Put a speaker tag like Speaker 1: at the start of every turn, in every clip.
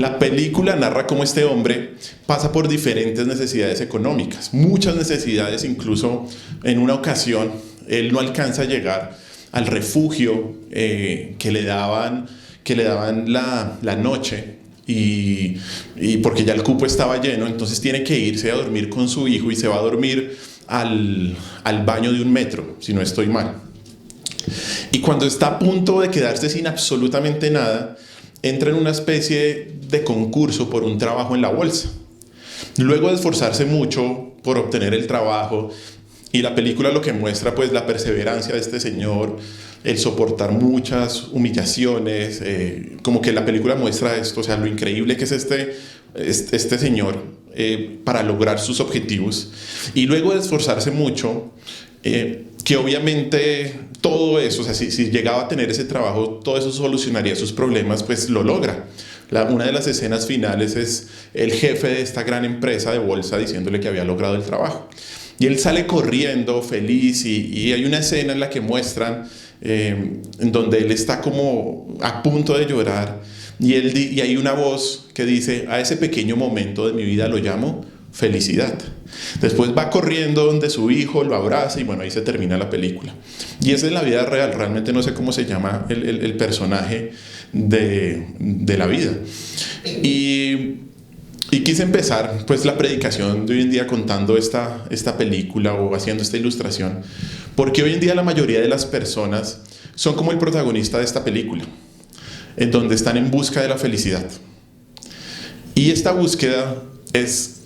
Speaker 1: La película narra cómo este hombre pasa por diferentes necesidades económicas, muchas necesidades, incluso en una ocasión él no alcanza a llegar al refugio que le daban la noche y porque ya el cupo estaba lleno, entonces tiene que irse a dormir con su hijo y se va a dormir al baño de 1 metro, si no estoy mal. Y cuando está a punto de quedarse sin absolutamente nada, entra en una especie de concurso por un trabajo en la bolsa. Luego de esforzarse mucho por obtener el trabajo, y la película lo que muestra pues la perseverancia de este señor, el soportar muchas humillaciones, como que la película muestra esto, o sea, lo increíble que es este señor para lograr sus objetivos. Y luego de esforzarse mucho, que obviamente todo eso, o sea, si llegaba a tener ese trabajo, todo eso solucionaría sus problemas, pues lo logra. Una de las escenas finales es el jefe de esta gran empresa de bolsa diciéndole que había logrado el trabajo. Y él sale corriendo, feliz, y hay una escena en la que muestran en donde él está como a punto de llorar, y hay una voz que dice: a ese pequeño momento de mi vida lo llamo felicidad. Después va corriendo donde su hijo, lo abraza, y bueno, ahí se termina la película. Y esa es la vida real, realmente no sé cómo se llama el personaje de la vida. Y quise empezar pues la predicación de hoy en día contando esta película o haciendo esta ilustración, porque hoy en día la mayoría de las personas son como el protagonista de esta película, en donde están en busca de la felicidad. Y esta búsqueda es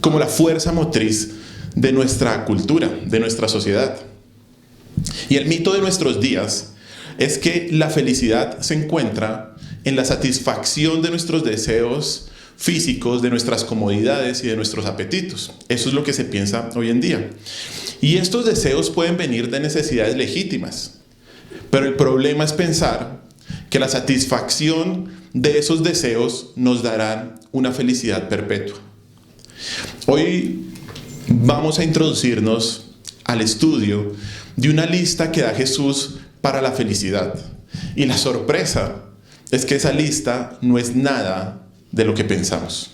Speaker 1: como la fuerza motriz de nuestra cultura, de nuestra sociedad. Y el mito de nuestros días es que la felicidad se encuentra en la satisfacción de nuestros deseos físicos, de nuestras comodidades y de nuestros apetitos. Eso es lo que se piensa hoy en día. Y estos deseos pueden venir de necesidades legítimas, pero el problema es pensar que la satisfacción de esos deseos nos darán una felicidad perpetua. Hoy vamos a introducirnos al estudio de una lista que da Jesús para la felicidad. Y la sorpresa es que esa lista no es nada de lo que pensamos.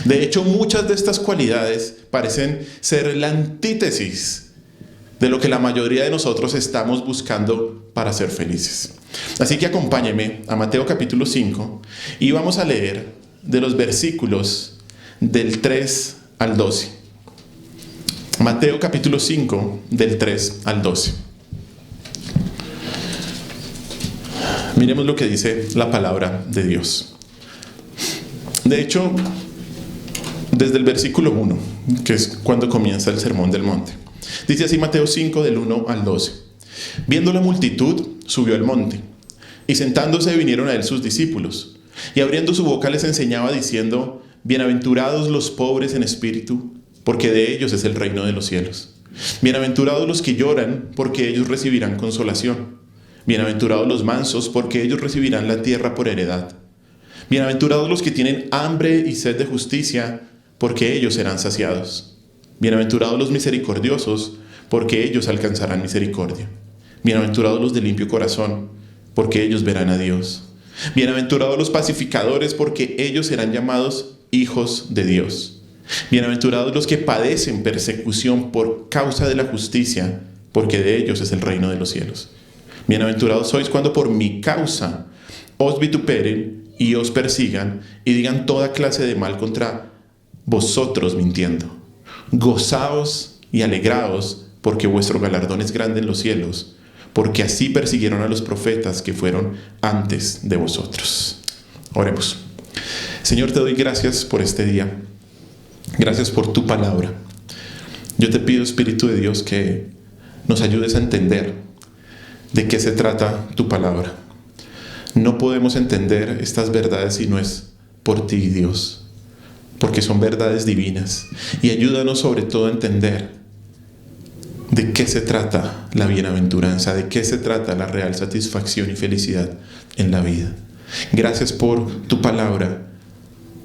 Speaker 1: De hecho, muchas de estas cualidades parecen ser la antítesis de lo que la mayoría de nosotros estamos buscando para ser felices. Así que acompáñeme a Mateo capítulo 5 y vamos a leer de los versículos del 3 al 12. Mateo capítulo 5 del 3 al 12. Miremos lo que dice la palabra de Dios. De hecho, desde el versículo 1, que es cuando comienza el Sermón del Monte. Dice así Mateo 5 del 1 al 12. Viendo la multitud, subió al monte, y sentándose vinieron a él sus discípulos, y abriendo su boca les enseñaba diciendo: bienaventurados los pobres en espíritu, porque de ellos es el reino de los cielos. Bienaventurados los que lloran, porque ellos recibirán consolación. Bienaventurados los mansos, porque ellos recibirán la tierra por heredad. Bienaventurados los que tienen hambre y sed de justicia, porque ellos serán saciados. Bienaventurados los misericordiosos, porque ellos alcanzarán misericordia. Bienaventurados los de limpio corazón, porque ellos verán a Dios. Bienaventurados los pacificadores, porque ellos serán llamados hijos de Dios. Bienaventurados los que padecen persecución por causa de la justicia, porque de ellos es el reino de los cielos. Bienaventurados sois cuando por mi causa os vituperen y os persigan y digan toda clase de mal contra vosotros mintiendo. Gozaos y alegraos, porque vuestro galardón es grande en los cielos, porque así persiguieron a los profetas que fueron antes de vosotros. Oremos. Señor, te doy gracias por este día. Gracias por tu palabra. Yo te pido, Espíritu de Dios, que nos ayudes a entender de qué se trata tu palabra. No podemos entender estas verdades si no es por ti, Dios, porque son verdades divinas. Y ayúdanos sobre todo a entender de qué se trata la bienaventuranza, de qué se trata la real satisfacción y felicidad en la vida. Gracias por tu palabra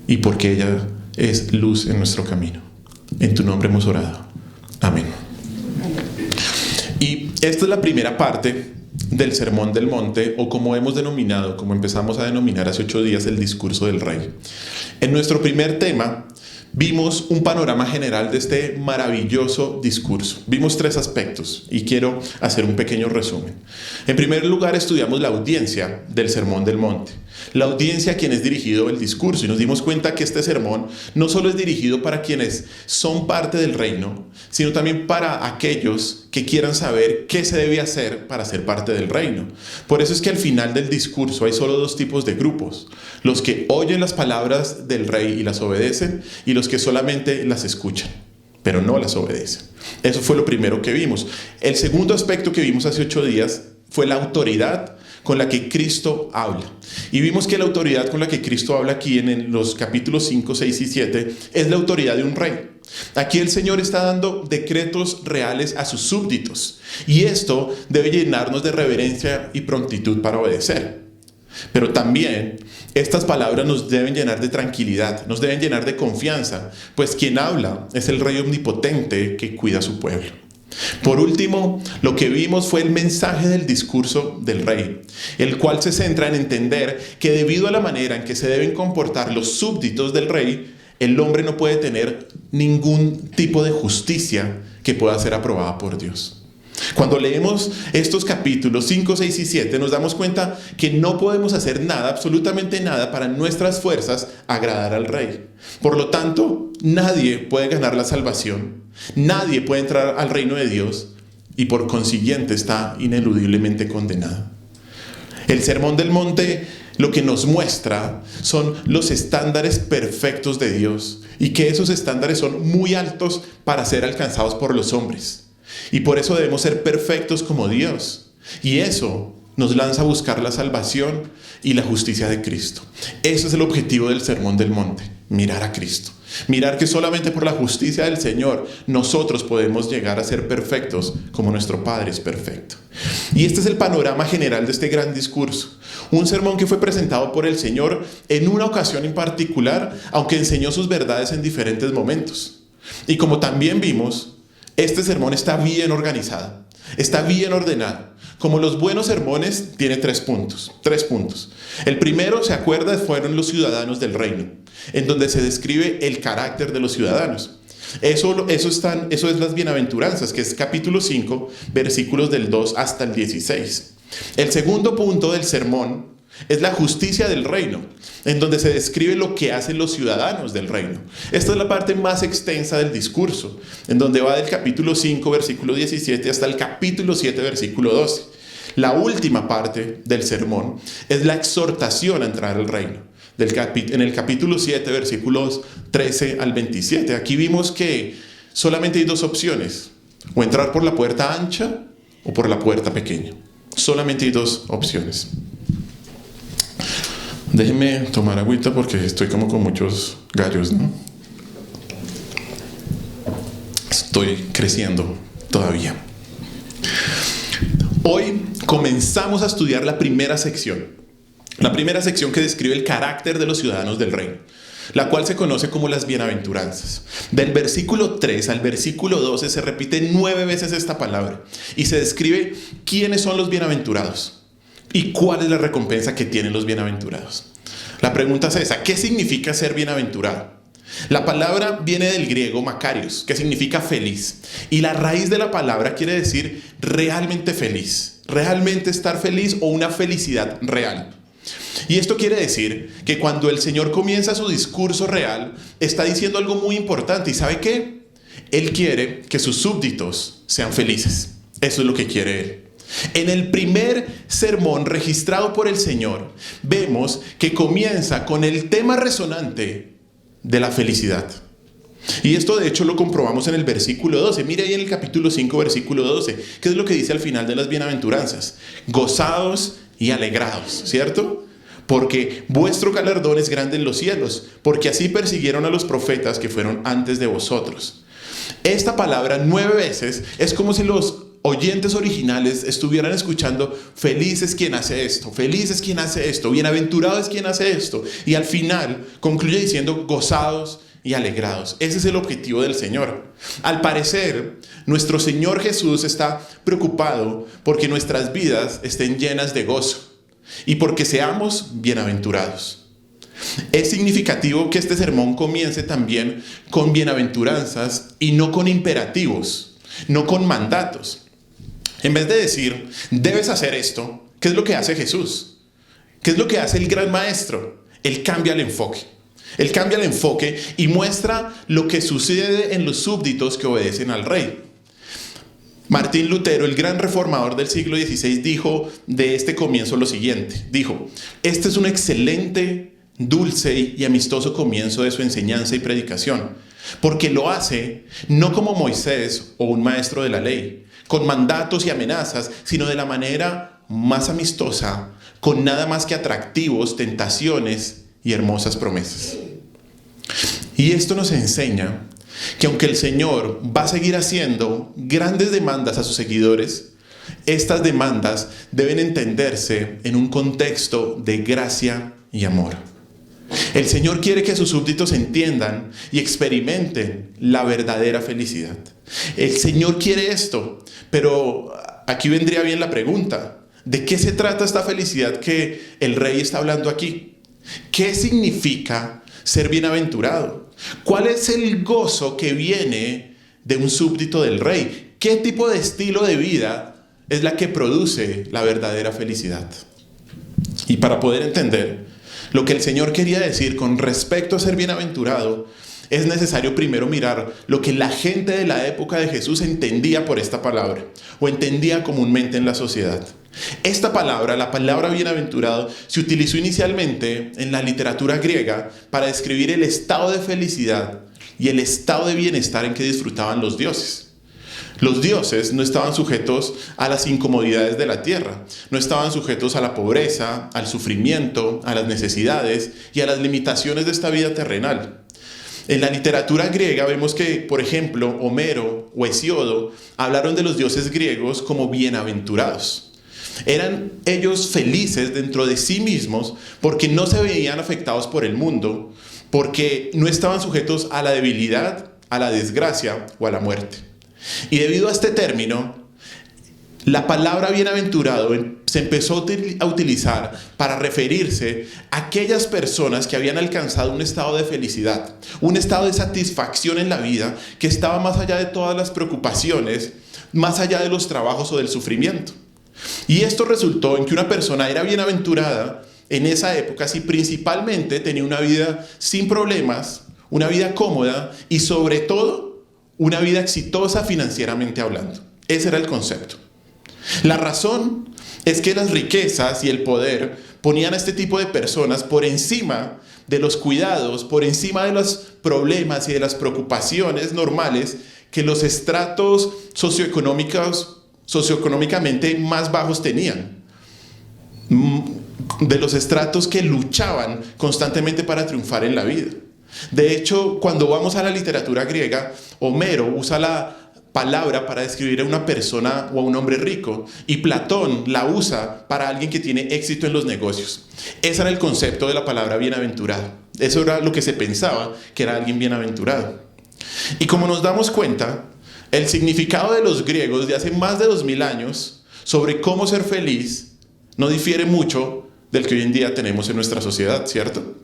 Speaker 1: y porque ella es luz en nuestro camino. En tu nombre hemos orado. Amén. Y esta es la primera parte del Sermón del Monte, o como hemos denominado, como empezamos a denominar hace 8 días, el discurso del Rey. En nuestro primer tema vimos un panorama general de este maravilloso discurso. Vimos 3 aspectos y quiero hacer un pequeño resumen. En primer lugar, estudiamos la audiencia del Sermón del Monte, la audiencia a quien es dirigido el discurso, y nos dimos cuenta que este sermón no solo es dirigido para quienes son parte del reino, sino también para aquellos que quieran saber qué se debe hacer para ser parte del reino. Por eso es que al final del discurso hay solo 2 tipos de grupos: los que oyen las palabras del rey y las obedecen, y los que solamente las escuchan, pero no las obedecen. Eso fue lo primero que vimos. El segundo aspecto que vimos hace 8 días fue la autoridad con la que Cristo habla. Y vimos que la autoridad con la que Cristo habla aquí en los capítulos 5, 6 y 7 es la autoridad de un rey. Aquí el Señor está dando decretos reales a sus súbditos, y esto debe llenarnos de reverencia y prontitud para obedecer. Pero también estas palabras nos deben llenar de tranquilidad, nos deben llenar de confianza, pues quien habla es el Rey omnipotente que cuida a su pueblo. Por último, lo que vimos fue el mensaje del discurso del rey, el cual se centra en entender que debido a la manera en que se deben comportar los súbditos del rey, el hombre no puede tener ningún tipo de justicia que pueda ser aprobada por Dios. Cuando leemos estos capítulos 5, 6 y 7, nos damos cuenta que no podemos hacer nada, absolutamente nada, para nuestras fuerzas agradar al rey. Por lo tanto, nadie puede ganar la salvación, nadie puede entrar al reino de Dios, y por consiguiente está ineludiblemente condenado. El Sermón del Monte lo que nos muestra son los estándares perfectos de Dios, y que esos estándares son muy altos para ser alcanzados por los hombres. Y por eso debemos ser perfectos como Dios. Y eso nos lanza a buscar la salvación y la justicia de Cristo. Ese es el objetivo del Sermón del Monte: mirar a Cristo. Mirar que solamente por la justicia del Señor nosotros podemos llegar a ser perfectos como nuestro Padre es perfecto. Y este es el panorama general de este gran discurso. Un sermón que fue presentado por el Señor en una ocasión en particular, aunque enseñó sus verdades en diferentes momentos. Y como también vimos, este sermón está bien organizado, está bien ordenado. Como los buenos sermones, tiene 3 puntos. El primero, ¿se acuerda? Fueron los ciudadanos del reino, en donde se describe el carácter de los ciudadanos. Eso es las bienaventuranzas, que es capítulo 5, versículos del 2 hasta el 16. El segundo punto del sermón es la justicia del reino, en donde se describe lo que hacen los ciudadanos del reino. Esta es la parte más extensa del discurso, en donde va del capítulo 5, versículo 17, hasta el capítulo 7, versículo 12. La última parte del sermón es la exhortación a entrar al reino, en el capítulo 7, versículos 13 al 27. Aquí vimos que solamente hay 2 opciones: o entrar por la puerta ancha o por la puerta pequeña. Solamente hay 2 opciones. Déjenme tomar agüita porque estoy como con muchos gallos, ¿no? Estoy creciendo todavía. Hoy comenzamos a estudiar la primera sección. La primera sección que describe el carácter de los ciudadanos del reino, la cual se conoce como las bienaventuranzas. Del versículo 3 al versículo 12 se repite 9 veces esta palabra y se describe quiénes son los bienaventurados y cuál es la recompensa que tienen los bienaventurados. La pregunta es esa: ¿qué significa ser bienaventurado? La palabra viene del griego makarios, que significa feliz, y la raíz de la palabra quiere decir realmente feliz, realmente estar feliz o una felicidad real. Y esto quiere decir que cuando el Señor comienza su discurso real, está diciendo algo muy importante. ¿Y sabe qué? Él quiere que sus súbditos sean felices. Eso es lo que quiere Él. En el primer sermón registrado por el Señor, vemos que comienza con el tema resonante de la felicidad. Y esto de hecho lo comprobamos en el versículo 12. Mire ahí en el capítulo 5, versículo 12. ¿Qué es lo que dice al final de las bienaventuranzas? Gozados y alegrados, ¿cierto? Porque vuestro galardón es grande en los cielos, porque así persiguieron a los profetas que fueron antes de vosotros. Esta palabra 9 veces es como si los oyentes originales estuvieran escuchando: feliz es quien hace esto, feliz es quien hace esto, bienaventurado es quien hace esto. Y al final concluye diciendo: gozados y alegrados. Ese es el objetivo del Señor. Al parecer, nuestro Señor Jesús está preocupado porque nuestras vidas estén llenas de gozo y porque seamos bienaventurados. Es significativo que este sermón comience también con bienaventuranzas y no con imperativos, no con mandatos. En vez de decir, debes hacer esto, ¿qué es lo que hace Jesús? ¿Qué es lo que hace el gran maestro? Él cambia el enfoque. Él cambia el enfoque y muestra lo que sucede en los súbditos que obedecen al rey. Martín Lutero, el gran reformador del siglo XVI, dijo de este comienzo lo siguiente. Dijo, este es un excelente, dulce y amistoso comienzo de su enseñanza y predicación, porque lo hace no como Moisés o un maestro de la ley, con mandatos y amenazas, sino de la manera más amistosa, con nada más que atractivos, tentaciones y hermosas promesas. Y esto nos enseña que aunque el Señor va a seguir haciendo grandes demandas a sus seguidores, estas demandas deben entenderse en un contexto de gracia y amor. El Señor quiere que sus súbditos entiendan y experimenten la verdadera felicidad. El Señor quiere esto, pero aquí vendría bien la pregunta: ¿de qué se trata esta felicidad que el rey está hablando aquí? ¿Qué significa ser bienaventurado? ¿Cuál es el gozo que viene de un súbdito del rey? ¿Qué tipo de estilo de vida es la que produce la verdadera felicidad? Y para poder entender lo que el Señor quería decir con respecto a ser bienaventurado, es necesario primero mirar lo que la gente de la época de Jesús entendía por esta palabra, o entendía comúnmente en la sociedad. Esta palabra, la palabra bienaventurado, se utilizó inicialmente en la literatura griega para describir el estado de felicidad y el estado de bienestar en que disfrutaban los dioses. Los dioses no estaban sujetos a las incomodidades de la tierra, no estaban sujetos a la pobreza, al sufrimiento, a las necesidades y a las limitaciones de esta vida terrenal. En la literatura griega vemos que, por ejemplo, Homero o Hesíodo hablaron de los dioses griegos como bienaventurados. Eran ellos felices dentro de sí mismos porque no se veían afectados por el mundo, porque no estaban sujetos a la debilidad, a la desgracia o a la muerte. Y debido a este término, la palabra bienaventurado se empezó a utilizar para referirse a aquellas personas que habían alcanzado un estado de felicidad, un estado de satisfacción en la vida que estaba más allá de todas las preocupaciones, más allá de los trabajos o del sufrimiento. Y esto resultó en que una persona era bienaventurada en esa época si principalmente tenía una vida sin problemas, una vida cómoda y sobre todo una vida exitosa financieramente hablando. Ese era el concepto. La razón es que las riquezas y el poder ponían a este tipo de personas por encima de los cuidados, por encima de los problemas y de las preocupaciones normales que los estratos socioeconómicamente más bajos tenían, de los estratos que luchaban constantemente para triunfar en la vida. De hecho, cuando vamos a la literatura griega, Homero usa la palabra para describir a una persona o a un hombre rico, y Platón la usa para alguien que tiene éxito en los negocios. Ese era el concepto de la palabra bienaventurado. Eso era lo que se pensaba que era alguien bienaventurado. Y como nos damos cuenta, el significado de los griegos de hace más de 2000 años sobre cómo ser feliz no difiere mucho del que hoy en día tenemos en nuestra sociedad, ¿cierto?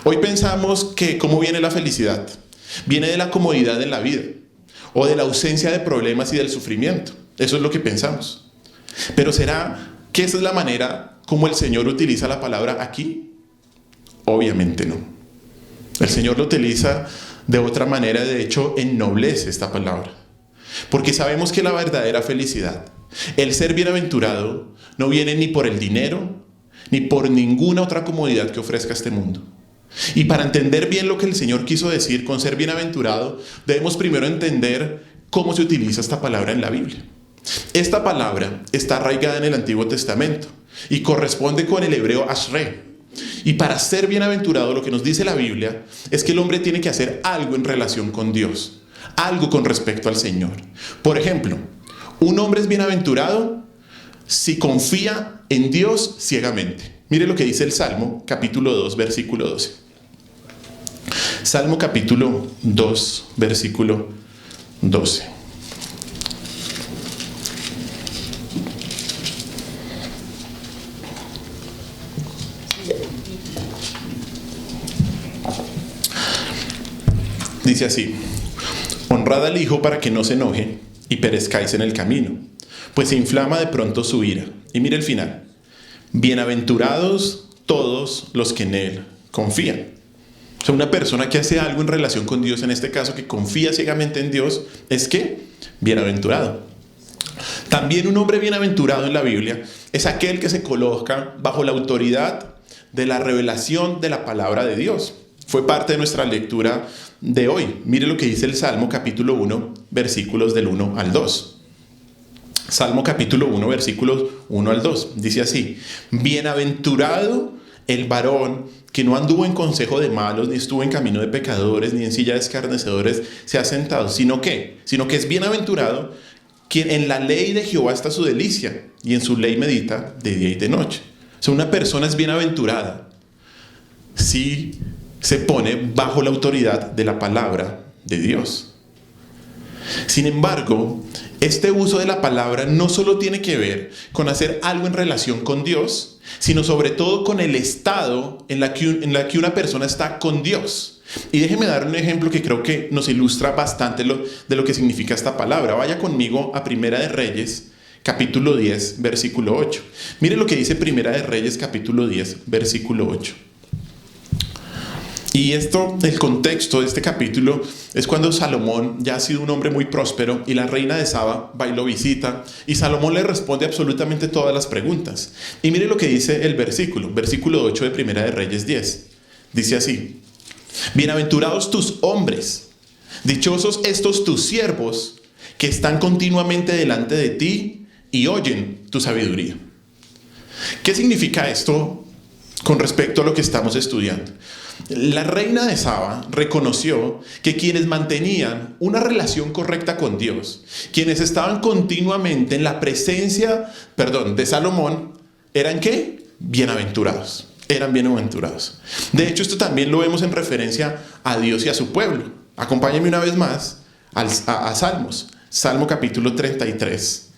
Speaker 1: Hoy pensamos que ¿cómo viene la felicidad? Viene de la comodidad en la vida o de la ausencia de problemas y del sufrimiento. Eso es lo que pensamos. Pero ¿será que esa es la manera como el Señor utiliza la palabra aquí? Obviamente no. El Señor lo utiliza de otra manera, de hecho, ennoblece esta palabra. Porque sabemos que la verdadera felicidad, el ser bienaventurado, no viene ni por el dinero, ni por ninguna otra comodidad que ofrezca este mundo. Y para entender bien lo que el Señor quiso decir con ser bienaventurado, debemos primero entender cómo se utiliza esta palabra en la Biblia. Esta palabra está arraigada en el Antiguo Testamento y corresponde con el hebreo ashrei. Y para ser bienaventurado, lo que nos dice la Biblia es que el hombre tiene que hacer algo en relación con Dios, algo con respecto al Señor. Por ejemplo, un hombre es bienaventurado si confía en Dios ciegamente. Mire lo que dice el Salmo, capítulo 2, versículo 12. Salmo capítulo 2, versículo 12. Dice así: honrad al Hijo para que no se enoje y perezcáis en el camino, pues se inflama de pronto su ira. Y mire el final: bienaventurados todos los que en Él confían. O sea, una persona que hace algo en relación con Dios, en este caso que confía ciegamente en Dios, es que bienaventurado. También un hombre bienaventurado en la Biblia es aquel que se coloca bajo la autoridad de la revelación de la palabra de Dios. Fue parte de nuestra lectura de hoy. Mire lo que dice el Salmo capítulo 1, versículos del 1 al 2. Salmo capítulo 1, versículos 1 al 2. Dice así: bienaventurado el varón que no anduvo en consejo de malos, ni estuvo en camino de pecadores, ni en silla de escarnecedores se ha sentado, sino que es bienaventurado quien en la ley de Jehová está su delicia, y en su ley medita de día y de noche. O sea, una persona es bienaventurada si se pone bajo la autoridad de la palabra de Dios. Sin embargo, este uso de la palabra no solo tiene que ver con hacer algo en relación con Dios, sino sobre todo con el estado en la que una persona está con Dios. Y déjeme dar un ejemplo que creo que nos ilustra bastante de lo que significa esta palabra. Vaya conmigo a Primera de Reyes, capítulo 10, versículo 8. Mire lo que dice Primera de Reyes, capítulo 10, versículo 8. Y el contexto de este capítulo es cuando Salomón ya ha sido un hombre muy próspero y la reina de Saba va y lo visita y Salomón le responde absolutamente todas las preguntas. Y mire lo que dice el versículo 8 de Primera de Reyes 10. Dice así: bienaventurados tus hombres, dichosos estos tus siervos que están continuamente delante de ti y oyen tu sabiduría. ¿Qué significa esto con respecto a lo que estamos estudiando? La reina de Saba reconoció que quienes mantenían una relación correcta con Dios, quienes estaban continuamente en la presencia, de Salomón, ¿eran qué? Bienaventurados. Eran bienaventurados. De hecho, esto también lo vemos en referencia a Dios y a su pueblo. Acompáñenme una vez más a Salmos. Salmo capítulo 33,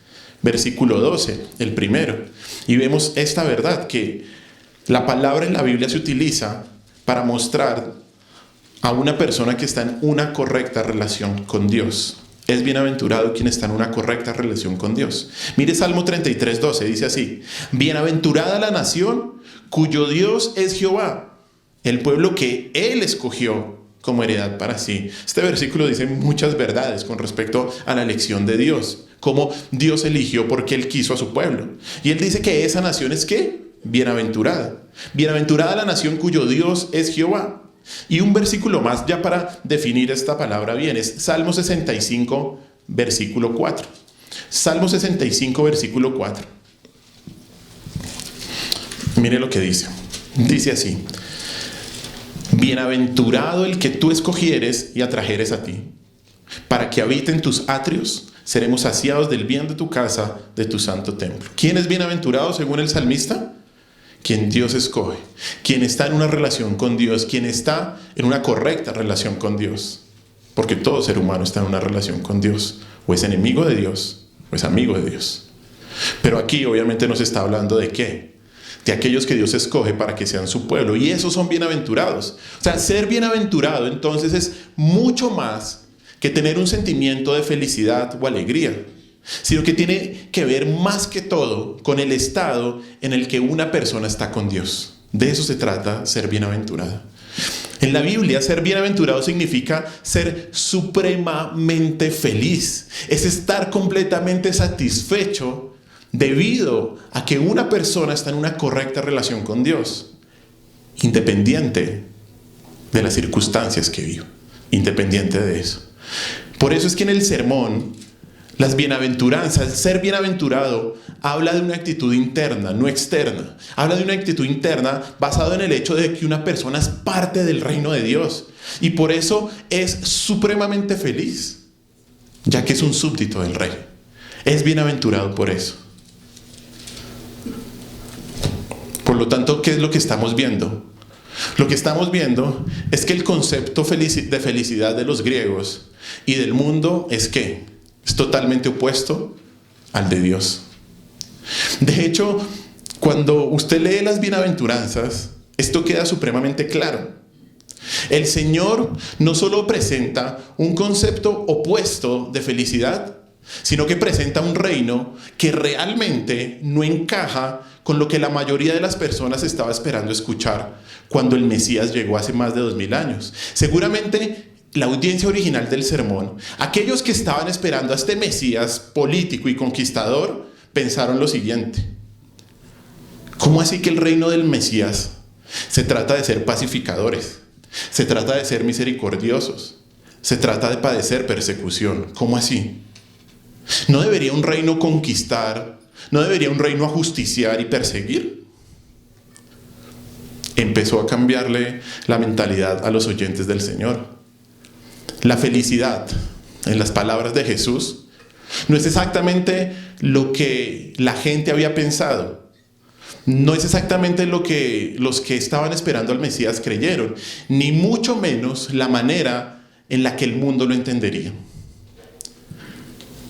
Speaker 1: versículo 12, el primero. Y vemos esta verdad, que la palabra en la Biblia se utiliza para mostrar a una persona que está en una correcta relación con Dios. Es bienaventurado quien está en una correcta relación con Dios. Mire Salmo 33, 12, dice así: bienaventurada la nación cuyo Dios es Jehová, el pueblo que Él escogió como heredad para sí. Este versículo dice muchas verdades con respecto a la elección de Dios, cómo Dios eligió porque Él quiso a su pueblo. Y Él dice que esa nación es ¿qué? Bienaventurada. Bienaventurada la nación cuyo Dios es Jehová. Y un versículo más ya para definir esta palabra bien, es Salmo 65, versículo 4. Salmo 65, versículo 4. Mire lo que dice. Dice así: bienaventurado el que tú escogieres y atrajeres a ti, para que habite en tus atrios. Seremos saciados del bien de tu casa, de tu santo templo. ¿Quién es bienaventurado según el salmista? Quien Dios escoge, quien está en una relación con Dios, quien está en una correcta relación con Dios. Porque todo ser humano está en una relación con Dios. O es enemigo de Dios, o es amigo de Dios. Pero aquí obviamente nos está hablando de ¿qué? De aquellos que Dios escoge para que sean su pueblo. Y esos son bienaventurados. O sea, ser bienaventurado entonces es mucho más que tener un sentimiento de felicidad o alegría, sino que tiene que ver más que todo con el estado en el que una persona está con Dios. De eso se trata ser bienaventurado. En la Biblia, ser bienaventurado significa ser supremamente feliz. Es estar completamente satisfecho debido a que una persona está en una correcta relación con Dios, independiente de las circunstancias que vive, independiente de eso. Por eso es que en el sermón, las bienaventuranzas, ser bienaventurado, habla de una actitud interna, no externa. Habla de una actitud interna basada en el hecho de que una persona es parte del reino de Dios. Y por eso es supremamente feliz, ya que es un súbdito del rey. Es bienaventurado por eso. Por lo tanto, ¿qué es lo que estamos viendo? lo que estamos viendo es que el concepto de felicidad de los griegos y del mundo es ¿qué? Es totalmente opuesto al de Dios. De hecho, cuando usted lee las bienaventuranzas, esto queda supremamente claro. El Señor no solo presenta un concepto opuesto de felicidad, sino que presenta un reino que realmente no encaja con lo que la mayoría de las personas estaba esperando escuchar cuando el Mesías llegó hace más de 2000 años. Seguramente la audiencia original del sermón, aquellos que estaban esperando a este Mesías político y conquistador, pensaron lo siguiente: ¿cómo así que el reino del Mesías se trata de ser pacificadores? Se trata de ser misericordiosos. Se trata de padecer persecución. ¿Cómo así? ¿No debería un reino conquistar? ¿No debería un reino ajusticiar y perseguir? Empezó a cambiarle la mentalidad a los oyentes del Señor. La felicidad, en las palabras de Jesús, no es exactamente lo que la gente había pensado. No es exactamente lo que los que estaban esperando al Mesías creyeron, ni mucho menos la manera en la que el mundo lo entendería.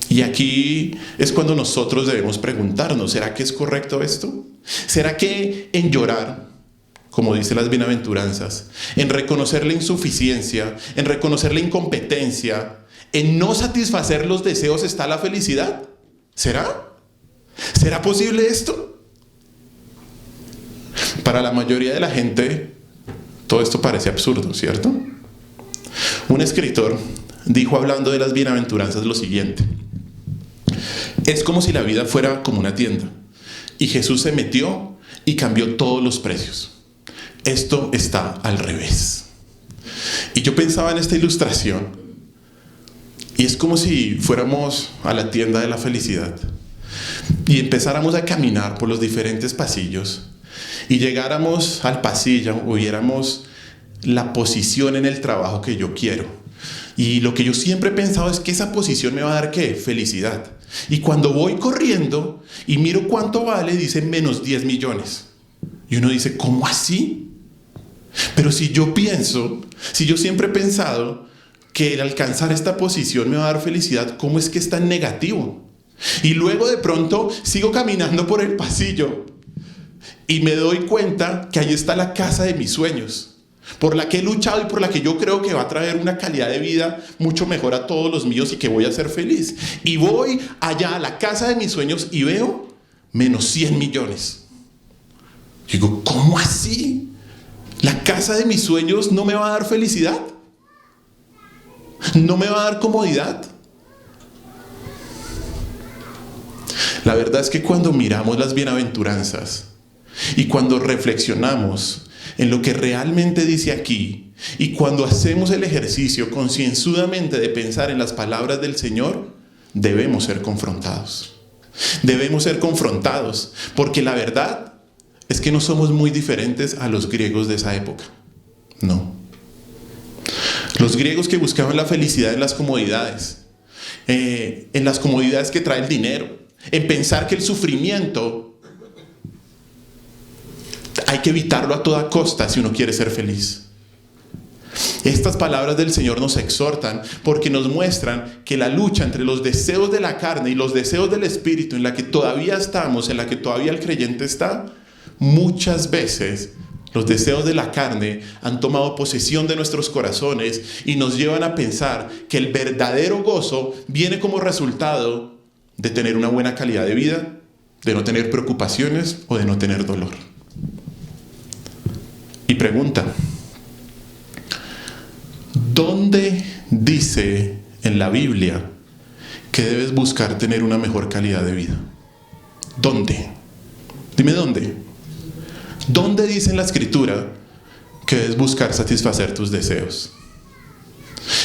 Speaker 1: Y aquí es cuando nosotros debemos preguntarnos: ¿será que es correcto esto? ¿Será que en llorar, como dice las bienaventuranzas, en reconocer la insuficiencia, en reconocer la incompetencia, en no satisfacer los deseos está la felicidad? ¿Será? ¿Será posible esto? Para la mayoría de la gente, todo esto parece absurdo, ¿cierto? Un escritor dijo, hablando de las bienaventuranzas, lo siguiente: es como si la vida fuera como una tienda y Jesús se metió y cambió todos los precios. Esto está al revés. Y yo pensaba en esta ilustración, y es como si fuéramos a la tienda de la felicidad y empezáramos a caminar por los diferentes pasillos y llegáramos al pasillo o viéramos la posición en el trabajo que yo quiero. Y lo que yo siempre he pensado es que esa posición me va a dar ¿qué? Felicidad. Y cuando voy corriendo y miro cuánto vale, dice menos 10 millones. Y uno dice, ¿cómo así? Pero si yo siempre he pensado que el alcanzar esta posición me va a dar felicidad, ¿cómo es que es tan negativo? Y luego de pronto sigo caminando por el pasillo y me doy cuenta que ahí está la casa de mis sueños, por la que he luchado y por la que yo creo que va a traer una calidad de vida mucho mejor a todos los míos y que voy a ser feliz. Y voy allá a la casa de mis sueños y veo menos 100 millones. Y digo, ¿cómo así? ¿La casa de mis sueños no me va a dar felicidad? ¿No me va a dar comodidad? La verdad es que cuando miramos las bienaventuranzas y cuando reflexionamos en lo que realmente dice aquí, y cuando hacemos el ejercicio concienzudamente de pensar en las palabras del Señor, debemos ser confrontados. Debemos ser confrontados, porque la verdad es que no somos muy diferentes a los griegos de esa época. No. Los griegos que buscaban la felicidad en las comodidades que trae el dinero, en pensar que el sufrimiento hay que evitarlo a toda costa si uno quiere ser feliz. Estas palabras del Señor nos exhortan porque nos muestran que la lucha entre los deseos de la carne y los deseos del espíritu, en la que todavía estamos, en la que todavía el creyente está, muchas veces los deseos de la carne han tomado posesión de nuestros corazones y nos llevan a pensar que el verdadero gozo viene como resultado de tener una buena calidad de vida, de no tener preocupaciones o de no tener dolor. Y pregunta: ¿dónde dice en la Biblia que debes buscar tener una mejor calidad de vida? ¿Dónde? Dime dónde. ¿Dónde dice en la Escritura que debes buscar satisfacer tus deseos?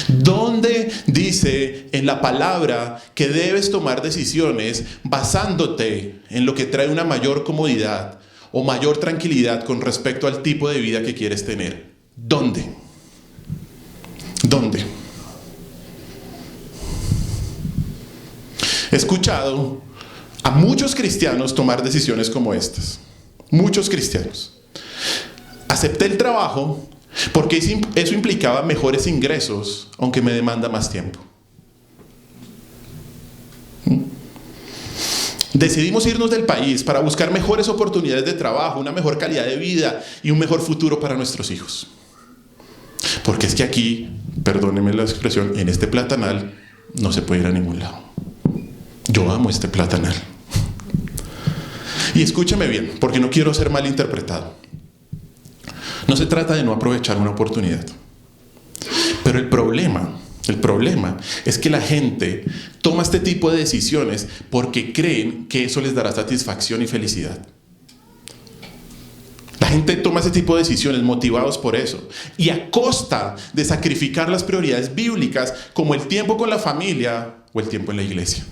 Speaker 1: ¿Dónde dice en la palabra que debes tomar decisiones basándote en lo que trae una mayor comodidad o mayor tranquilidad con respecto al tipo de vida que quieres tener? ¿Dónde? ¿Dónde? He escuchado a muchos cristianos tomar decisiones como estas. Muchos cristianos. Acepté el trabajo porque eso implicaba mejores ingresos, aunque me demanda más tiempo. Decidimos irnos del país para buscar mejores oportunidades de trabajo, una mejor calidad de vida y un mejor futuro para nuestros hijos. Porque es que aquí, perdónenme la expresión, en este platanal no se puede ir a ningún lado. Yo amo este platanal. Y escúchame bien, porque no quiero ser malinterpretado. No se trata de no aprovechar una oportunidad. Pero el problema es que la gente toma este tipo de decisiones porque creen que eso les dará satisfacción y felicidad. La gente toma ese tipo de decisiones motivados por eso y a costa de sacrificar las prioridades bíblicas como el tiempo con la familia o el tiempo en la iglesia.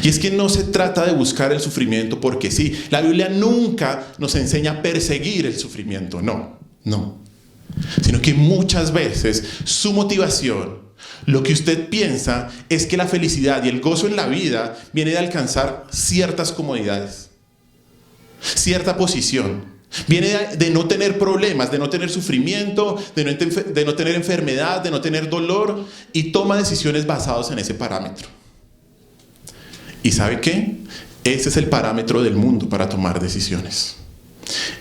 Speaker 1: Y es que no se trata de buscar el sufrimiento porque sí. La Biblia nunca nos enseña a perseguir el sufrimiento, no. Sino que muchas veces su motivación, lo que usted piensa, es que la felicidad y el gozo en la vida viene de alcanzar ciertas comodidades, cierta posición. Viene de no tener problemas, de no tener sufrimiento, de no tener enfermedad, de no tener dolor, y toma decisiones basadas en ese parámetro. ¿Y sabe qué? Ese es el parámetro del mundo para tomar decisiones.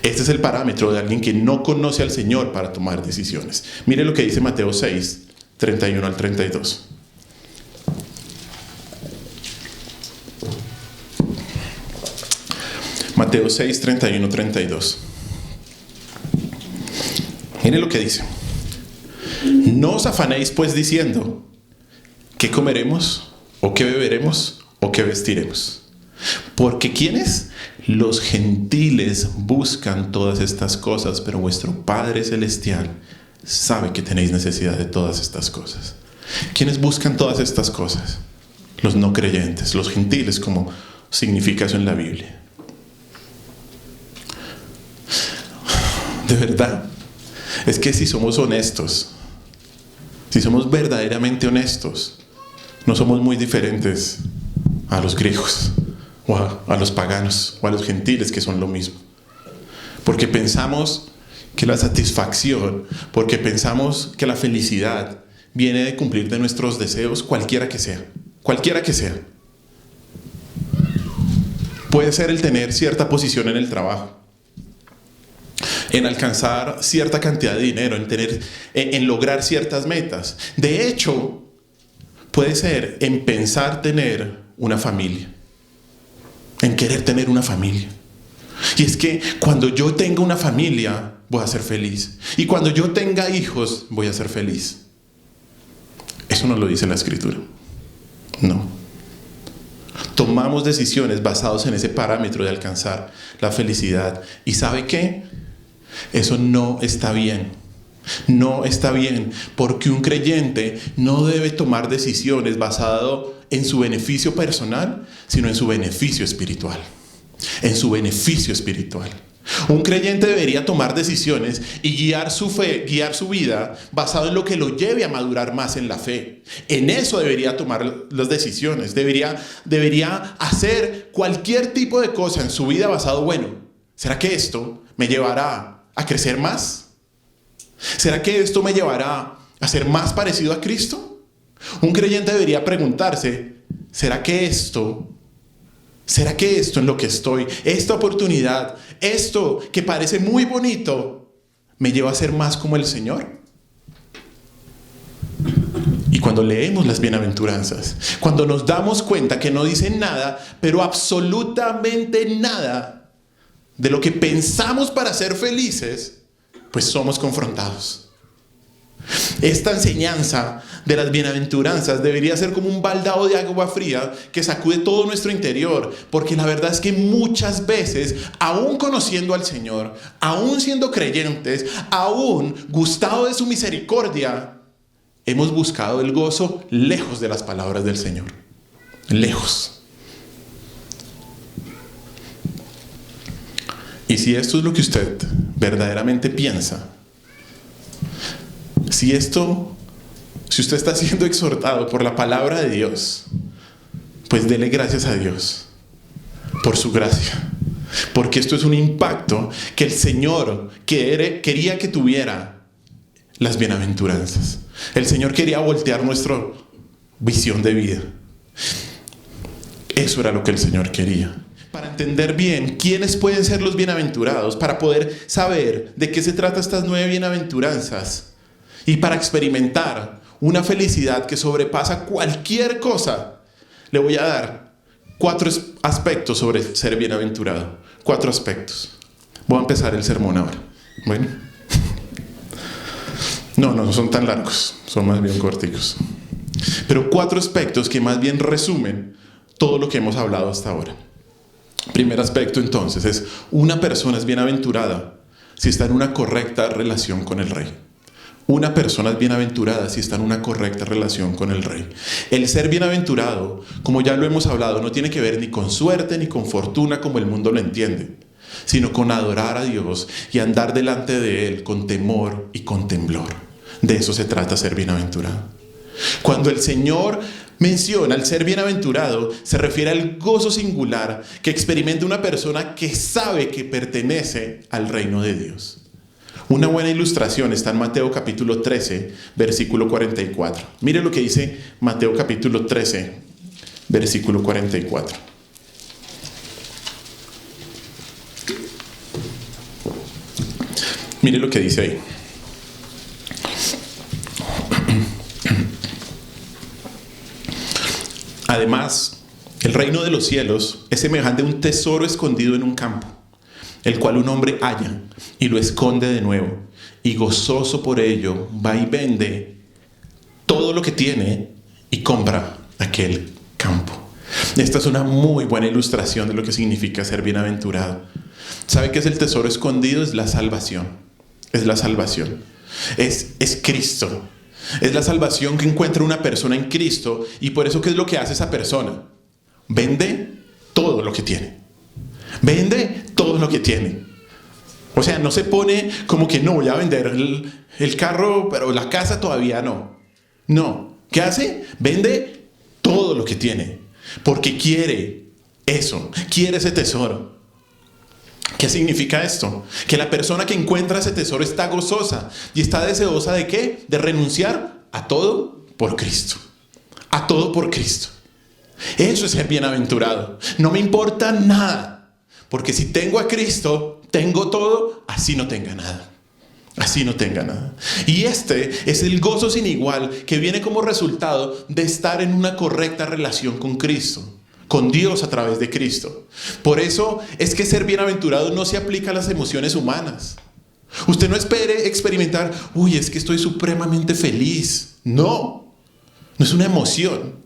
Speaker 1: Este es el parámetro de alguien que no conoce al Señor para tomar decisiones. Mire lo que dice Mateo 6, 31 al 32. Mateo 6, 31, 32. Mire lo que dice. No os afanéis pues diciendo, ¿qué comeremos? ¿O qué beberemos? ¿O qué vestiremos? Porque ¿quiénes? Los gentiles buscan todas estas cosas, pero vuestro Padre Celestial sabe que tenéis necesidad de todas estas cosas. ¿Quiénes buscan todas estas cosas? Los no creyentes, los gentiles, como significa eso en la Biblia. De verdad, es que si somos honestos, si somos verdaderamente honestos, no somos muy diferentes a los griegos, o a los paganos, o a los gentiles, que son lo mismo. Porque pensamos que la satisfacción, porque pensamos que la felicidad viene de cumplir de nuestros deseos, cualquiera que sea. Puede ser el tener cierta posición en el trabajo, en alcanzar cierta cantidad de dinero, en lograr ciertas metas. De hecho, puede ser en pensar tener una familia, en querer tener una familia. Y es que cuando yo tenga una familia, voy a ser feliz. Y cuando yo tenga hijos, voy a ser feliz. Eso no lo dice la Escritura. No. Tomamos decisiones basadas en ese parámetro de alcanzar la felicidad. ¿Y sabe qué? Eso no está bien. No está bien, porque un creyente no debe tomar decisiones basadas en su beneficio personal, sino en su beneficio espiritual. En su beneficio espiritual. Un creyente debería tomar decisiones y guiar su fe, guiar su vida basado en lo que lo lleve a madurar más en la fe. En eso debería tomar las decisiones. Debería hacer cualquier tipo de cosa en su vida basado, bueno, ¿será que esto me llevará a crecer más? ¿Será que esto me llevará a ser más parecido a Cristo? Un creyente debería preguntarse, ¿será que esto en lo que estoy, esta oportunidad, esto que parece muy bonito, me lleva a ser más como el Señor? Y cuando leemos las bienaventuranzas, cuando nos damos cuenta que no dicen nada, pero absolutamente nada de lo que pensamos para ser felices, pues somos confrontados. Esta enseñanza de las bienaventuranzas debería ser como un baldado de agua fría que sacude todo nuestro interior, porque la verdad es que muchas veces, aún conociendo al Señor, aún siendo creyentes, aún gustado de su misericordia, hemos buscado el gozo lejos de las palabras del Señor. Lejos. Y si esto es lo que usted verdaderamente piensa, si usted está siendo exhortado por la palabra de Dios, pues dele gracias a Dios por su gracia, Porque esto es un impacto que el Señor quería que tuviera las bienaventuranzas. El Señor quería voltear nuestra visión de vida. Eso era lo que el Señor quería. Para entender bien quiénes pueden ser los bienaventurados, para poder saber de qué se trata estas 9 bienaventuranzas y para experimentar una felicidad que sobrepasa cualquier cosa, le voy a dar 4 aspectos sobre ser bienaventurado. 4 aspectos. Voy a empezar el sermón ahora. Bueno. No son tan largos, son más bien corticos. Pero 4 aspectos que más bien resumen todo lo que hemos hablado hasta ahora. Primer aspecto entonces es: una persona es bienaventurada si está en una correcta relación con el Rey. Una persona es bienaventurada si está en una correcta relación con el Rey. El ser bienaventurado, como ya lo hemos hablado, no tiene que ver ni con suerte ni con fortuna como el mundo lo entiende, sino con adorar a Dios y andar delante de Él con temor y con temblor. De eso se trata ser bienaventurado. Cuando el Señor menciona el ser bienaventurado, se refiere al gozo singular que experimenta una persona que sabe que pertenece al reino de Dios. Una buena ilustración está en Mateo capítulo 13, versículo 44. Mire lo que dice Mateo capítulo 13, versículo 44. Mire lo que dice ahí. Además, el reino de los cielos es semejante a un tesoro escondido en un campo, el cual un hombre halla y lo esconde de nuevo, y gozoso por ello va y vende todo lo que tiene y compra aquel campo. Esta es una muy buena ilustración de lo que significa ser bienaventurado. ¿Sabe qué es el tesoro escondido? Es la salvación. Es la salvación. Es Cristo. Es la salvación que encuentra una persona en Cristo. Y por eso, ¿qué es lo que hace esa persona? Vende todo lo que tiene. Vende todo lo que tiene. O sea, no se pone como que no, voy a vender el carro, pero la casa todavía no. No. ¿Qué hace? Vende todo lo que tiene. Porque quiere eso. Quiere ese tesoro. ¿Qué significa esto? Que la persona que encuentra ese tesoro está gozosa y está deseosa ¿de qué? De renunciar a todo por Cristo. A todo por Cristo. Eso es ser bienaventurado. No me importa nada. Porque si tengo a Cristo, tengo todo, así no tenga nada. Así no tenga nada. Y este es el gozo sin igual que viene como resultado de estar en una correcta relación con Cristo. Con Dios a través de Cristo. Por eso es que ser bienaventurado no se aplica a las emociones humanas. Usted no espere experimentar, es que estoy supremamente feliz. No es una emoción,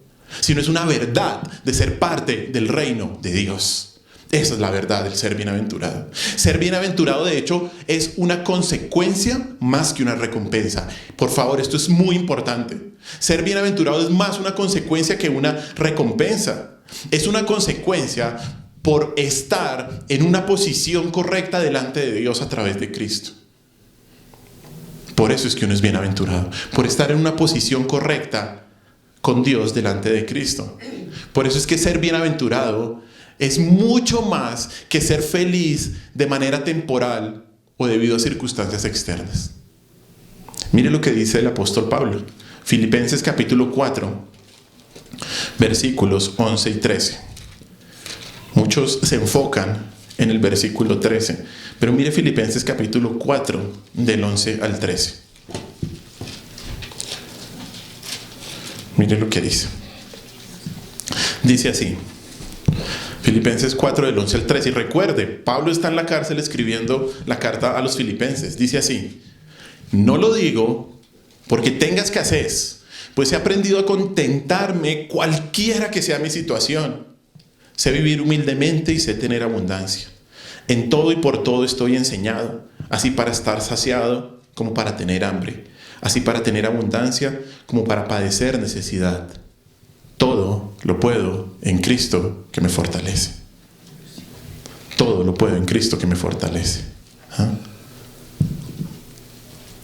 Speaker 1: sino es una verdad de ser parte del reino de Dios. Esa es la verdad del ser bienaventurado. Ser bienaventurado, de hecho, es una consecuencia más que una recompensa. Por favor, esto es muy importante. Ser bienaventurado es más una consecuencia que una recompensa. Es una consecuencia por estar en una posición correcta delante de Dios a través de Cristo. Por eso es que uno es bienaventurado. Por estar en una posición correcta con Dios delante de Cristo. Por eso es que ser bienaventurado es mucho más que ser feliz de manera temporal o debido a circunstancias externas. Mire lo que dice el apóstol Pablo. Filipenses capítulo 4, versículos 11 y 13. Muchos se enfocan en el versículo 13, pero mire Filipenses capítulo 4, del 11 al 13. Mire lo que dice. Dice así. Filipenses 4 del 11 al 13. Y recuerde, Pablo está en la cárcel escribiendo la carta a los filipenses. Dice así: no lo digo porque tenga escasez, pues he aprendido a contentarme cualquiera que sea mi situación. Sé vivir humildemente y sé tener abundancia. En todo y por todo estoy enseñado, así para estar saciado como para tener hambre, así para tener abundancia como para padecer necesidad. Todo lo puedo en Cristo que me fortalece. Todo lo puedo en Cristo que me fortalece.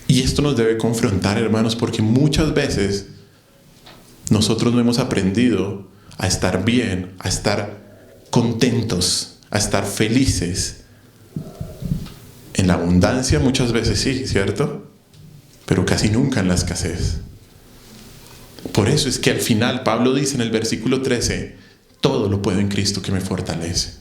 Speaker 1: Y esto nos debe confrontar, hermanos, porque muchas veces nosotros no hemos aprendido a estar bien, a estar contentos, a estar felices en la abundancia, muchas veces sí, ¿cierto? Pero casi nunca en la escasez. Por eso es que al final Pablo dice en el versículo 13, todo lo puedo en Cristo que me fortalece.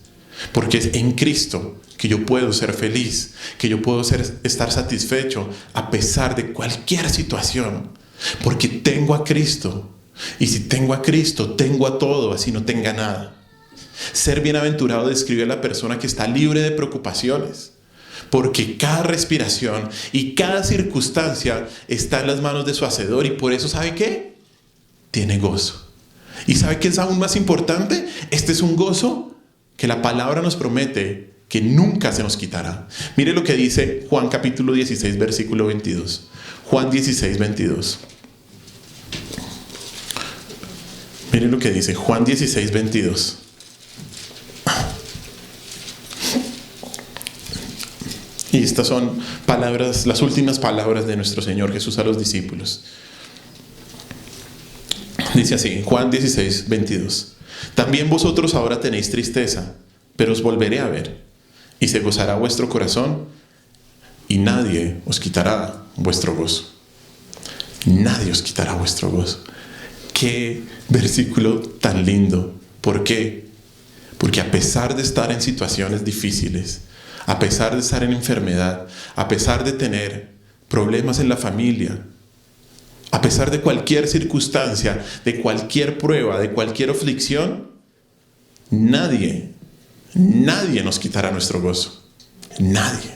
Speaker 1: Porque es en Cristo que yo puedo ser feliz, que yo puedo estar satisfecho a pesar de cualquier situación. Porque tengo a Cristo. Y si tengo a Cristo, tengo a todo, así no tenga nada. Ser bienaventurado describe a la persona que está libre de preocupaciones. Porque cada respiración y cada circunstancia está en las manos de su Hacedor. Y por eso, ¿sabe qué? Tiene gozo. ¿Y sabe qué es aún más importante? Este es un gozo que la palabra nos promete que nunca se nos quitará. Mire lo que dice Juan capítulo 16, versículo 22. Juan 16, 22. Mire lo que dice Juan 16, 22. Y estas son palabras, las últimas palabras de nuestro Señor Jesús a los discípulos. Dice así, Juan 16, 22. También vosotros ahora tenéis tristeza, pero os volveré a ver, y se gozará vuestro corazón, y nadie os quitará vuestro gozo. Nadie os quitará vuestro gozo. Qué versículo tan lindo. ¿Por qué? Porque a pesar de estar en situaciones difíciles, a pesar de estar en enfermedad, a pesar de tener problemas en la familia, a pesar de cualquier circunstancia, de cualquier prueba, de cualquier aflicción, nadie nos quitará nuestro gozo. Nadie.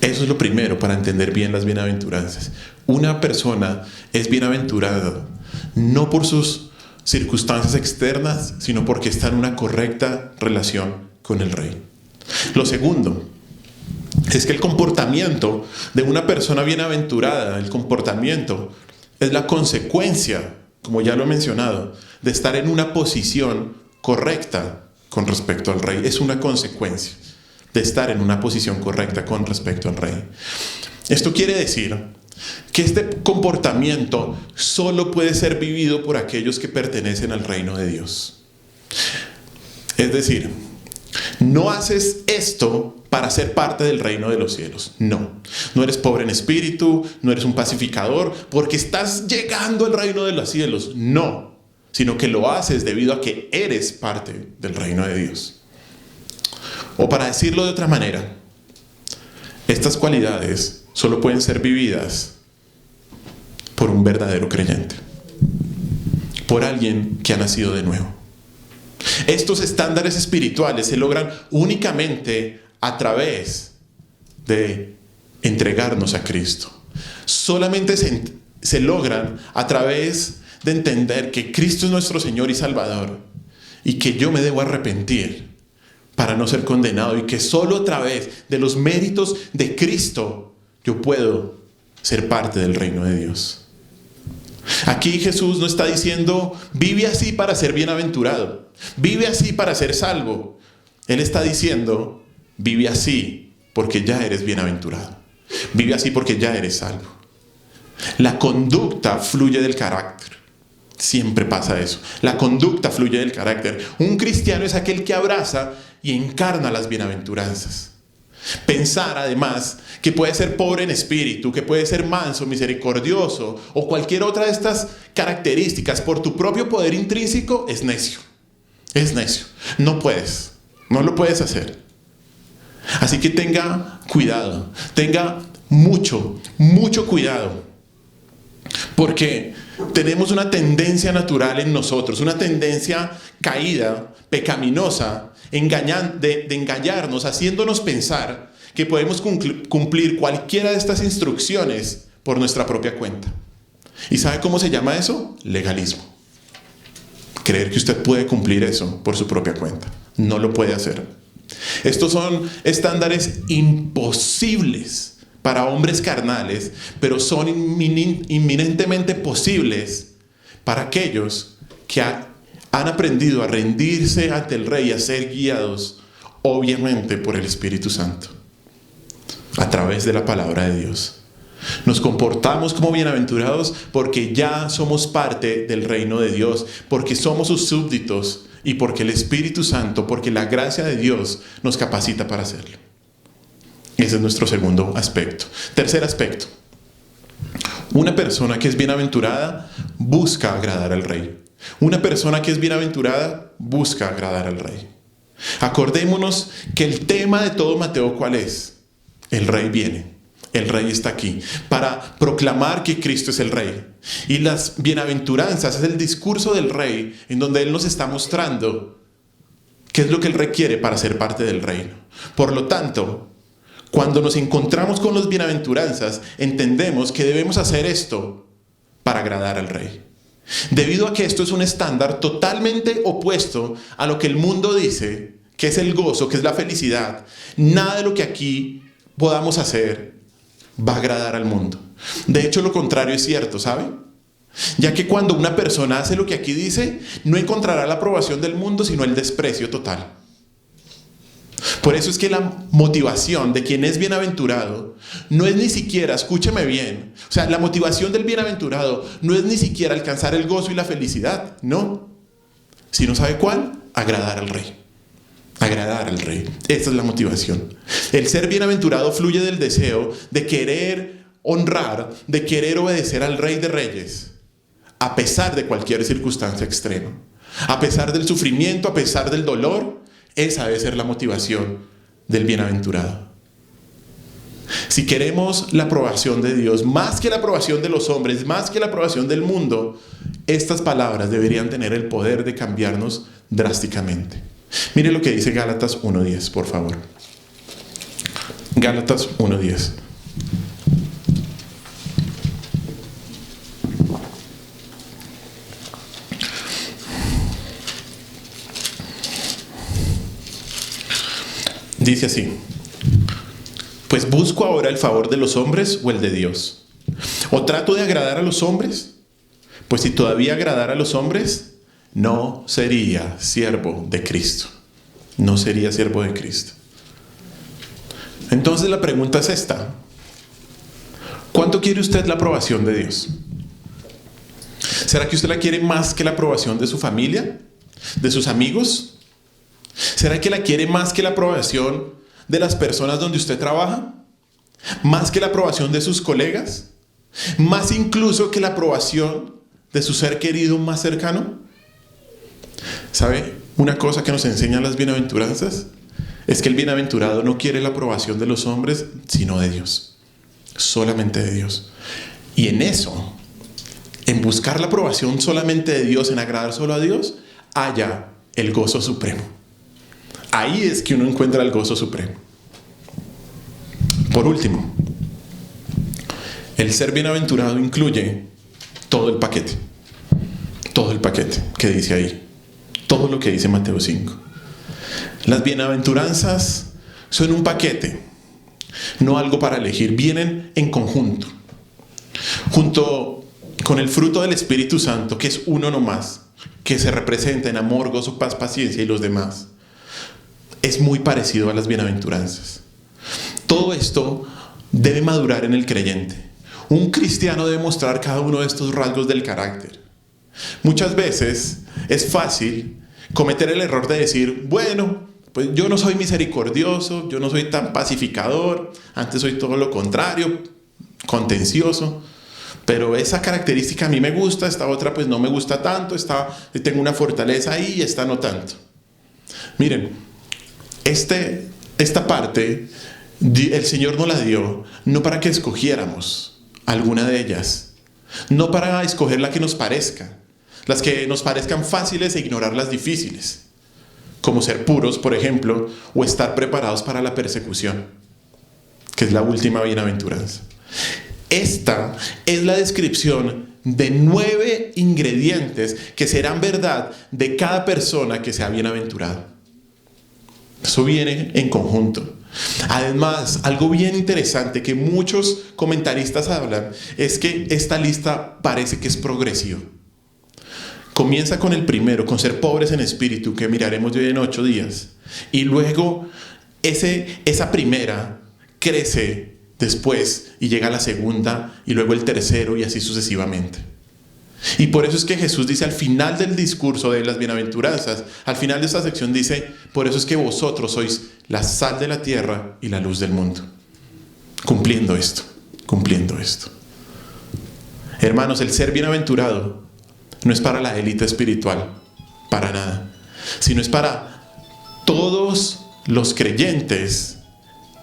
Speaker 1: Eso es lo primero para entender bien las bienaventuranzas. Una persona es bienaventurada no por sus circunstancias externas, sino porque está en una correcta relación con el Rey. Lo segundo es que el comportamiento de una persona bienaventurada, el comportamiento es la consecuencia, como ya lo he mencionado, de estar en una posición correcta con respecto al Rey. Es una consecuencia de estar en una posición correcta con respecto al Rey. Esto quiere decir que este comportamiento solo puede ser vivido por aquellos que pertenecen al reino de Dios. Es decir, no haces esto para ser parte del reino de los cielos. No eres pobre en espíritu, no eres un pacificador, porque estás llegando al reino de los cielos. No, sino que lo haces debido a que eres parte del reino de Dios. O para decirlo de otra manera, estas cualidades solo pueden ser vividas por un verdadero creyente, por alguien que ha nacido de nuevo. Estos estándares espirituales se logran únicamente a través de entregarnos a Cristo. Solamente se logran a través de entender que Cristo es nuestro Señor y Salvador y que yo me debo arrepentir para no ser condenado y que solo a través de los méritos de Cristo yo puedo ser parte del reino de Dios. Aquí Jesús no está diciendo, vive así para ser bienaventurado, vive así para ser salvo. Él está diciendo, vive así porque ya eres bienaventurado. Vive así porque ya eres salvo. La conducta fluye del carácter. Siempre pasa eso. La conducta fluye del carácter. Un cristiano es aquel que abraza y encarna las bienaventuranzas. Pensar además que puede ser pobre en espíritu, que puede ser manso, misericordioso o cualquier otra de estas características por tu propio poder intrínseco es necio. Es necio. No puedes. No lo puedes hacer. Así que tenga cuidado. Tenga mucho cuidado. Porque tenemos una tendencia natural en nosotros, una tendencia caída, pecaminosa, de engañarnos, haciéndonos pensar que podemos cumplir cualquiera de estas instrucciones por nuestra propia cuenta. ¿Y sabe cómo se llama eso? Legalismo. Creer que usted puede cumplir eso por su propia cuenta. No lo puede hacer. Estos son estándares imposibles para hombres carnales, pero son inminentemente posibles para aquellos que han aprendido a rendirse ante el Rey y a ser guiados, obviamente, por el Espíritu Santo, a través de la palabra de Dios. Nos comportamos como bienaventurados porque ya somos parte del reino de Dios, porque somos sus súbditos y porque el Espíritu Santo, porque la gracia de Dios nos capacita para hacerlo. Ese es nuestro segundo aspecto. Tercer aspecto. Una persona que es bienaventurada busca agradar al Rey. Una persona que es bienaventurada busca agradar al Rey. Acordémonos que el tema de todo Mateo, ¿cuál es? El Rey viene. El Rey está aquí para proclamar que Cristo es el Rey. Y las bienaventuranzas es el discurso del Rey en donde Él nos está mostrando qué es lo que Él requiere para ser parte del reino. Por lo tanto, cuando nos encontramos con las bienaventuranzas, entendemos que debemos hacer esto para agradar al Rey. Debido a que esto es un estándar totalmente opuesto a lo que el mundo dice, que es el gozo, que es la felicidad, nada de lo que aquí podamos hacer va a agradar al mundo. De hecho, lo contrario es cierto, ¿sabe? Ya que cuando una persona hace lo que aquí dice, no encontrará la aprobación del mundo, sino el desprecio total. Por eso es que la motivación de quien es bienaventurado no es ni siquiera, escúcheme bien, o sea, la motivación del bienaventurado no es ni siquiera alcanzar el gozo y la felicidad, no. Sino, ¿sabe cuál? Agradar al Rey. Agradar al Rey. Esa es la motivación. El ser bienaventurado fluye del deseo de querer honrar, de querer obedecer al Rey de Reyes, a pesar de cualquier circunstancia extrema. A pesar del sufrimiento, a pesar del dolor, esa debe ser la motivación del bienaventurado. Si queremos la aprobación de Dios, más que la aprobación de los hombres, más que la aprobación del mundo, estas palabras deberían tener el poder de cambiarnos drásticamente. Mire lo que dice Gálatas 1:10, por favor. Gálatas 1:10. Dice así: pues busco ahora el favor de los hombres o el de Dios. ¿O trato de agradar a los hombres? Pues si todavía agradara a los hombres, no sería siervo de Cristo. No sería siervo de Cristo. Entonces la pregunta es esta: ¿cuánto quiere usted la aprobación de Dios? ¿Será que usted la quiere más que la aprobación de su familia? ¿De sus amigos? ¿Será que la quiere más que la aprobación de las personas donde usted trabaja? ¿Más que la aprobación de sus colegas? ¿Más incluso que la aprobación de su ser querido más cercano? ¿Sabe una cosa que nos enseñan las bienaventuranzas? Es que el bienaventurado no quiere la aprobación de los hombres, sino de Dios. Solamente de Dios. Y en eso, en buscar la aprobación solamente de Dios, en agradar solo a Dios, haya el gozo supremo. Ahí es que uno encuentra el gozo supremo. Por último, el ser bienaventurado incluye todo el paquete. Todo el paquete que dice ahí. Todo lo que dice Mateo 5. Las bienaventuranzas son un paquete, no algo para elegir. Vienen en conjunto. Junto con el fruto del Espíritu Santo, que es uno nomás, que se representa en amor, gozo, paz, paciencia y los demás. Es muy parecido a las bienaventuranzas. Todo esto debe madurar en el creyente. Un cristiano debe mostrar cada uno de estos rasgos del carácter. Muchas veces es fácil cometer el error de decir, bueno, pues yo no soy misericordioso, yo no soy tan pacificador, antes soy todo lo contrario, contencioso, pero esa característica a mí me gusta, esta otra pues no me gusta tanto, tengo una fortaleza ahí y esta no tanto. Miren, esta parte el Señor nos la dio no para que escogiéramos alguna de ellas, no para escoger la que nos parezca, las que nos parezcan fáciles e ignorar las difíciles, como ser puros, por ejemplo, o estar preparados para la persecución, que es la última bienaventuranza. Esta es la descripción de 9 ingredientes que serán verdad de cada persona que sea bienaventurado. Eso viene en conjunto. Además, algo bien interesante que muchos comentaristas hablan es que esta lista parece que es progresiva. Comienza con el primero, con ser pobres en espíritu, que miraremos hoy en 8 días. Y luego esa primera crece después y llega a la segunda y luego el tercero y así sucesivamente. Y por eso es que Jesús dice al final del discurso de las bienaventuranzas, al final de esta sección dice, por eso es que vosotros sois la sal de la tierra y la luz del mundo. Cumpliendo esto, cumpliendo esto. Hermanos, el ser bienaventurado no es para la élite espiritual, para nada, sino es para todos los creyentes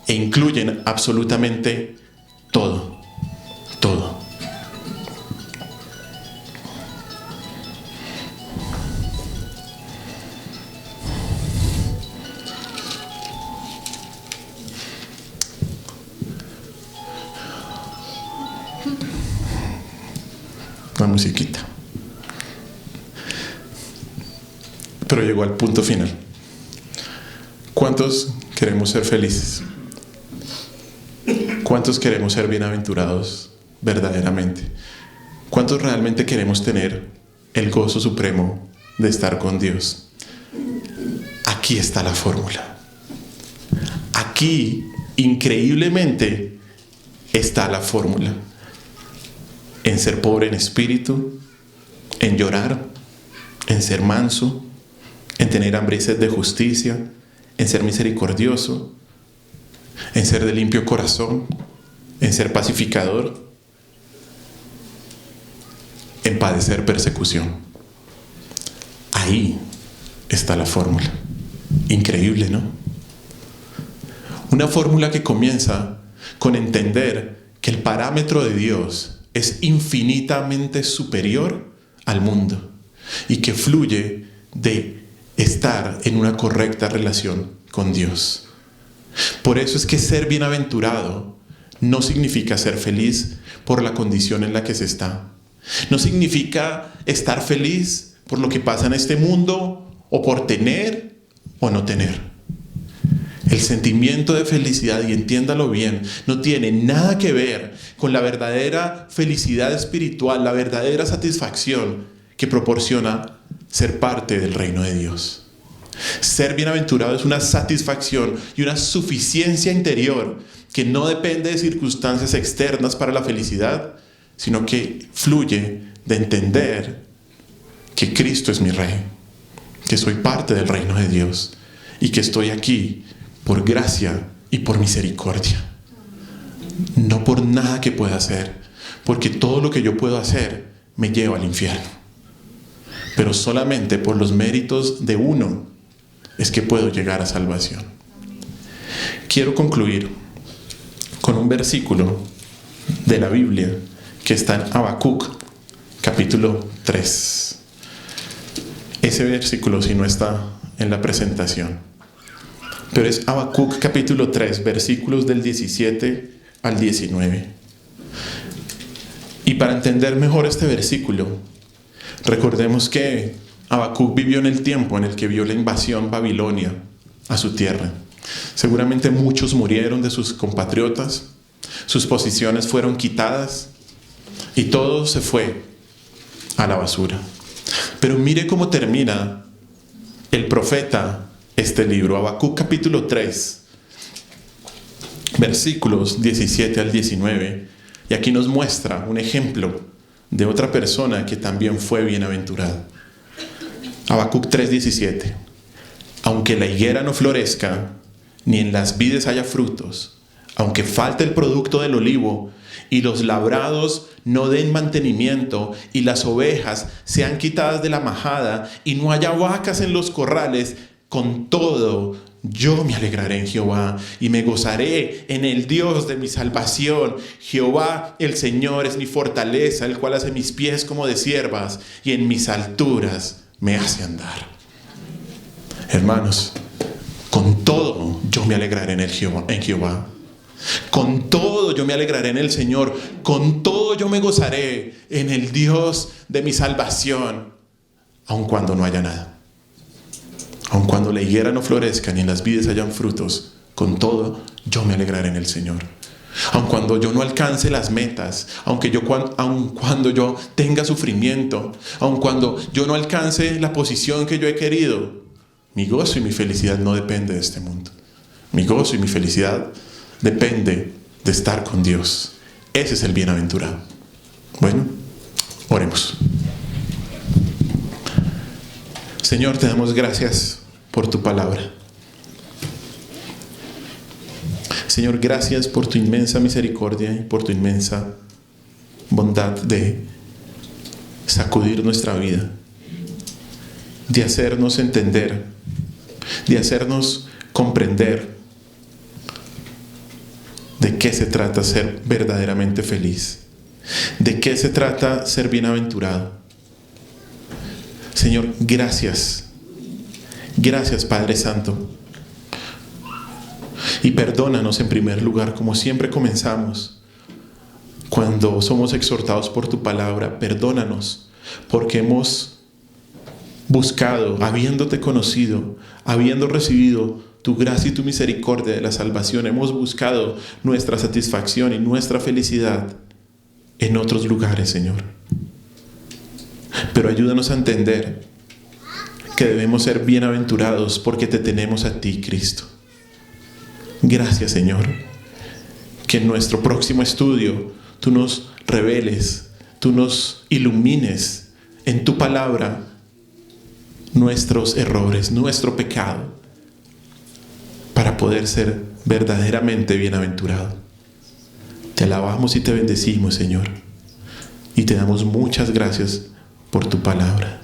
Speaker 1: e incluyen absolutamente todo, todo. La musiquita. Pero llegó al punto final. ¿Cuántos queremos ser felices? ¿Cuántos queremos ser bienaventurados verdaderamente? ¿Cuántos realmente queremos tener el gozo supremo de estar con Dios? Aquí está la fórmula. Aquí, increíblemente, está la fórmula. En ser pobre en espíritu, en llorar, en ser manso, en tener hambre y sed de justicia, en ser misericordioso, en ser de limpio corazón, en ser pacificador, en padecer persecución. Ahí está la fórmula. Increíble, ¿no? Una fórmula que comienza con entender que el parámetro de Dios es infinitamente superior al mundo y que fluye de estar en una correcta relación con Dios. Por eso es que ser bienaventurado no significa ser feliz por la condición en la que se está. No significa estar feliz por lo que pasa en este mundo o por tener o no tener. El sentimiento de felicidad, y entiéndalo bien, no tiene nada que ver con la verdadera felicidad espiritual, la verdadera satisfacción que proporciona ser parte del reino de Dios. Ser bienaventurado es una satisfacción y una suficiencia interior que no depende de circunstancias externas para la felicidad, sino que fluye de entender que Cristo es mi Rey, que soy parte del reino de Dios y que estoy aquí por gracia y por misericordia. No por nada que pueda hacer, porque todo lo que yo puedo hacer me lleva al infierno. Pero solamente por los méritos de uno es que puedo llegar a salvación. Quiero concluir con un versículo de la Biblia que está en Habacuc, capítulo 3. Ese versículo si no está en la presentación. Pero es Habacuc capítulo 3, versículos del 17 al 19. Y para entender mejor este versículo, recordemos que Habacuc vivió en el tiempo en el que vio la invasión babilonia a su tierra. Seguramente muchos murieron de sus compatriotas, sus posiciones fueron quitadas y todo se fue a la basura. Pero mire cómo termina el profeta este libro, Habacuc capítulo 3, versículos 17 al 19, y aquí nos muestra un ejemplo de otra persona que también fue bienaventurada. Habacuc 3:17. Aunque la higuera no florezca, ni en las vides haya frutos, aunque falte el producto del olivo, y los labrados no den mantenimiento, y las ovejas sean quitadas de la majada, y no haya vacas en los corrales, con todo, yo me alegraré en Jehová y me gozaré en el Dios de mi salvación. Jehová, el Señor, es mi fortaleza, el cual hace mis pies como de ciervas y en mis alturas me hace andar. Hermanos, con todo yo me alegraré en Jehová. Con todo yo me alegraré en el Señor. Con todo yo me gozaré en el Dios de mi salvación, aun cuando no haya nada. Aun cuando la higuera no florezca ni en las vides hayan frutos, con todo yo me alegraré en el Señor. Aun cuando yo no alcance las metas, aun cuando yo tenga sufrimiento, aun cuando yo no alcance la posición que yo he querido, mi gozo y mi felicidad no depende de este mundo. Mi gozo y mi felicidad depende de estar con Dios. Ese es el bienaventurado. Bueno, oremos. Señor, te damos gracias por tu palabra. Señor, gracias por tu inmensa misericordia y por tu inmensa bondad de sacudir nuestra vida, de hacernos entender, de hacernos comprender de qué se trata ser verdaderamente feliz, de qué se trata ser bienaventurado. Señor, gracias. Gracias, Padre Santo. Y perdónanos en primer lugar, como siempre comenzamos, cuando somos exhortados por tu palabra. Perdónanos porque hemos buscado, habiéndote conocido, habiendo recibido tu gracia y tu misericordia de la salvación, hemos buscado nuestra satisfacción y nuestra felicidad en otros lugares, Señor. Pero ayúdanos a entender que debemos ser bienaventurados porque te tenemos a ti, Cristo. Gracias, Señor, que en nuestro próximo estudio tú nos reveles, tú nos ilumines en tu palabra nuestros errores, nuestro pecado, para poder ser verdaderamente bienaventurado. Te alabamos y te bendecimos, Señor, y te damos muchas gracias por tu palabra.